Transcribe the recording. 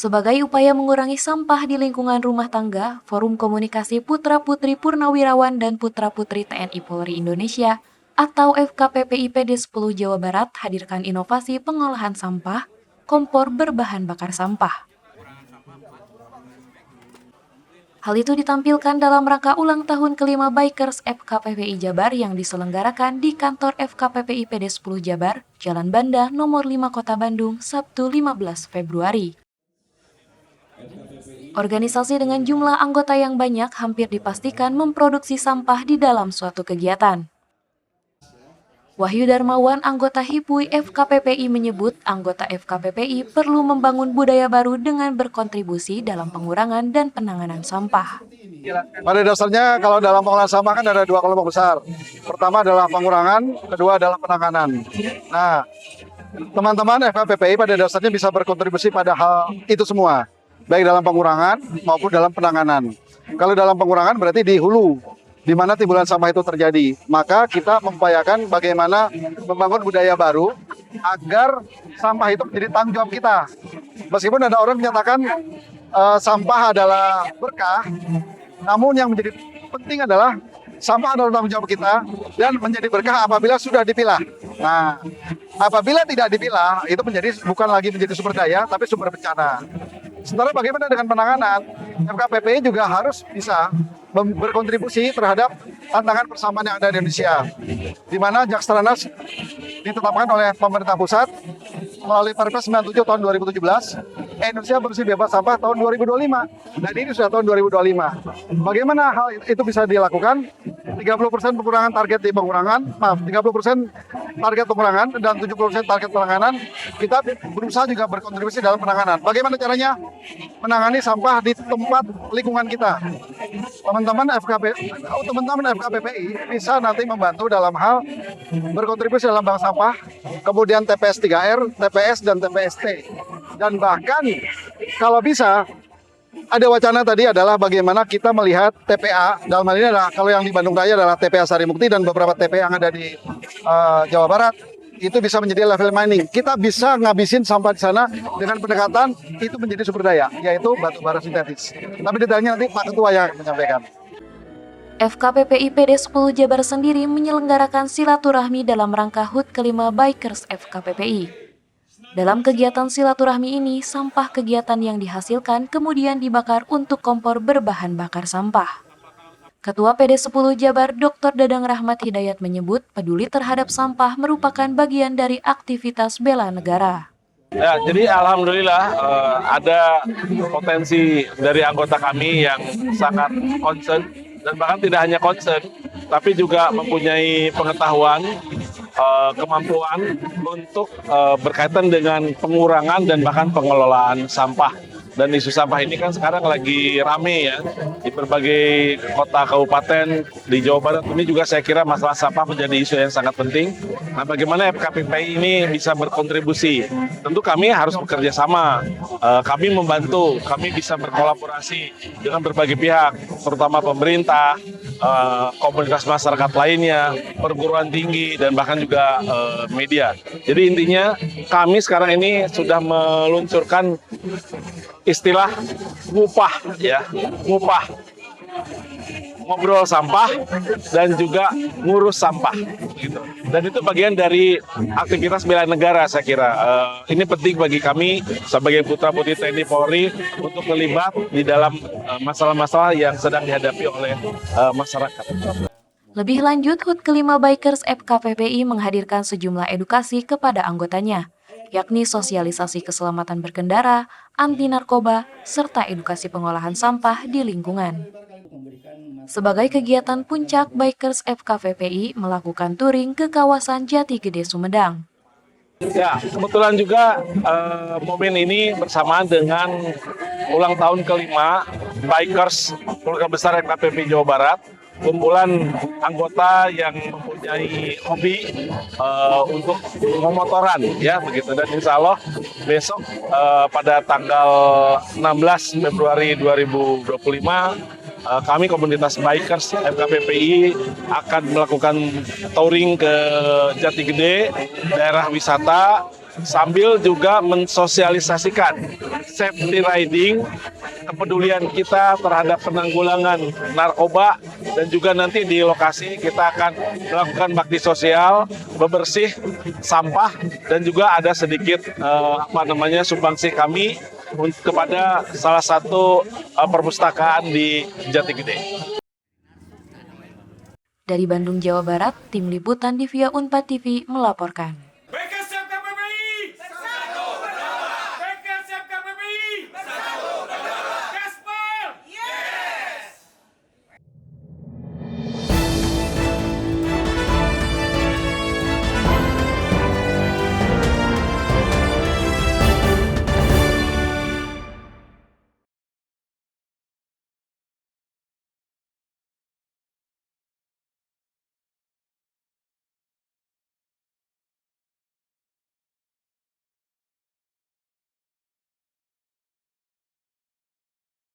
Sebagai upaya mengurangi sampah di lingkungan rumah tangga, Forum Komunikasi Putra-Putri Purnawirawan dan Putra-Putri TNI Polri Indonesia atau FKPPI PD 10 Jawa Barat hadirkan inovasi pengolahan sampah, kompor berbahan bakar sampah. Hal itu ditampilkan dalam rangka ulang tahun kelima Bikers FKPPI Jabar yang diselenggarakan di kantor FKPPI PD 10 Jabar, Jalan Banda, Nomor 5 Kota Bandung, Sabtu 15 Februari. Organisasi dengan jumlah anggota yang banyak hampir dipastikan memproduksi sampah di dalam suatu kegiatan. Wahyu Darmawan, anggota HIPUI FKPPI menyebut anggota FKPPI perlu membangun budaya baru dengan berkontribusi dalam pengurangan dan penanganan sampah. Pada dasarnya kalau dalam pengolahan sampah kan ada dua kelompok besar. Pertama adalah pengurangan, kedua adalah penanganan. Nah, teman-teman FKPPI pada dasarnya bisa berkontribusi pada hal itu semua, baik dalam pengurangan maupun dalam penanganan. Kalau dalam pengurangan berarti di hulu, di mana timbulan sampah itu terjadi. Maka kita mengupayakan bagaimana membangun budaya baru agar sampah itu menjadi tanggung jawab kita. Meskipun ada orang menyatakan sampah adalah berkah, namun yang menjadi penting adalah sampah adalah tanggung jawab kita dan menjadi berkah apabila sudah dipilah. Nah, apabila tidak dipilah, itu bukan lagi menjadi sumber daya, tapi sumber bencana. Sementara bagaimana dengan penanganan? FKPPI juga harus bisa berkontribusi terhadap tantangan persamaan yang ada di Indonesia, di mana Jakstranas ditetapkan oleh pemerintah pusat melalui Perpres 97 tahun 2017, Indonesia bersih bebas sampah tahun 2025, dan ini sudah tahun 2025. Bagaimana hal itu bisa dilakukan? 30% pengurangan target di pengurangan, 30% target pengurangan dan 70% target penanganan. Kita berusaha juga berkontribusi dalam penanganan. Bagaimana caranya? Menangani sampah di tempat lingkungan kita. Teman-teman FKPPI bisa nanti membantu dalam hal berkontribusi dalam bank sampah, kemudian TPS 3R, TPS, dan TPST. Dan bahkan kalau bisa, ada wacana tadi adalah bagaimana kita melihat TPA, dalam hal ini adalah kalau yang di Bandung Raya adalah TPA Sarimukti dan beberapa TPA yang ada di Jawa Barat, itu bisa menjadi level mining. Kita bisa ngabisin sampah di sana dengan pendekatan itu menjadi sumber daya, yaitu batu bara sintetis. Tapi detailnya nanti Pak Ketua yang menyampaikan. FKPPI PD 10 Jabar sendiri menyelenggarakan silaturahmi dalam rangka HUT kelima Bikers FKPPI. Dalam kegiatan silaturahmi ini, sampah kegiatan yang dihasilkan kemudian dibakar untuk kompor berbahan bakar sampah. Ketua PD 10 Jabar Dr. Dadang Rahmat Hidayat menyebut peduli terhadap sampah merupakan bagian dari aktivitas bela negara. Ya, jadi alhamdulillah ada potensi dari anggota kami yang sangat concern dan bahkan tidak hanya concern, tapi juga mempunyai pengetahuan, kemampuan untuk berkaitan dengan pengurangan dan bahkan pengelolaan sampah. Dan isu sampah ini kan sekarang lagi rame ya di berbagai kota kabupaten di Jawa Barat. Ini juga saya kira masalah sampah menjadi isu yang sangat penting. Nah, bagaimana FKPPI ini bisa berkontribusi? Tentu kami harus bekerja sama. Kami membantu, kami bisa berkolaborasi dengan berbagai pihak, terutama pemerintah, komunitas masyarakat lainnya, perguruan tinggi, dan bahkan juga media. Jadi intinya kami sekarang ini sudah meluncurkan istilah ngupah ya, ngupah ngobrol sampah dan juga ngurus sampah gitu. Dan itu bagian dari aktivitas bela negara saya kira. Ini penting bagi kami sebagai putra-putri TNI Polri untuk terlibat di dalam masalah-masalah yang sedang dihadapi oleh masyarakat. Lebih lanjut, HUT kelima Bikers FKPPI menghadirkan sejumlah edukasi kepada anggotanya, yakni sosialisasi keselamatan berkendara, anti narkoba, serta edukasi pengolahan sampah di lingkungan. Sebagai kegiatan puncak, Bikers FKPPI melakukan touring ke kawasan Jati Gede Sumedang. Ya, kebetulan juga momen ini bersamaan dengan ulang tahun kelima Bikers Keluarga Besar FKPPI Jawa Barat. Kumpulan anggota yang mempunyai hobi untuk memotoran ya begitu, dan insya Allah besok pada tanggal 16 Februari 2025 kami komunitas Bikers FKPPI akan melakukan touring ke Jati Gede, daerah wisata, sambil juga mensosialisasikan safety riding, kepedulian kita terhadap penanggulangan narkoba, dan juga nanti di lokasi kita akan melakukan bakti sosial, bebersih sampah, dan juga ada sedikit sumbangsi kami kepada salah satu perpustakaan di Jati Gede. Dari Bandung, Jawa Barat, Tim Liputan Divia Unpad TV melaporkan.